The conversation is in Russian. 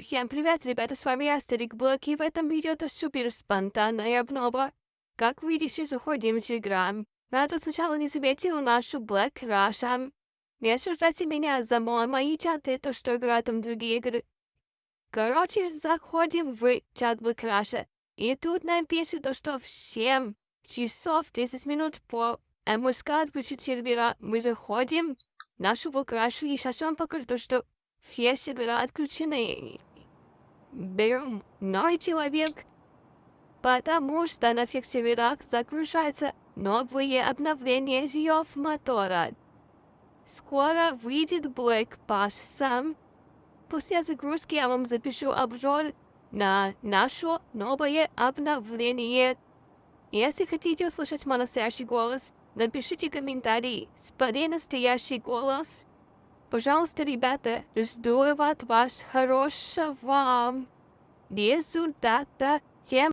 Всем привет, ребята, с вами я, Старик Блок, и в этом видео это супер спонтанная обнова. Как видите, заходим в Телеграм. Надо сначала не заметил нашу Black Rush. Не осуждайте меня за мои чаты, то что играют там другие игры. Короче, заходим в чат Black Rush. И тут нам пишет, то, что в 7 часов 10 минут по МСК отключить сервера. Мы заходим в нашу Black Rush, и сейчас вам покажу, то, что все сервера отключены. Берем новый человек, потому что на всех серверах загружаются новые обновления жильев мотора. Скоро выйдет Black Pass сам. После загрузки я вам запишу обзор на наше новое обновление. Если хотите услышать мой настоящий голос, напишите комментарий «Спади настоящий голос». Пожалуйста, ребята, жду от вас хорошего результата. Всем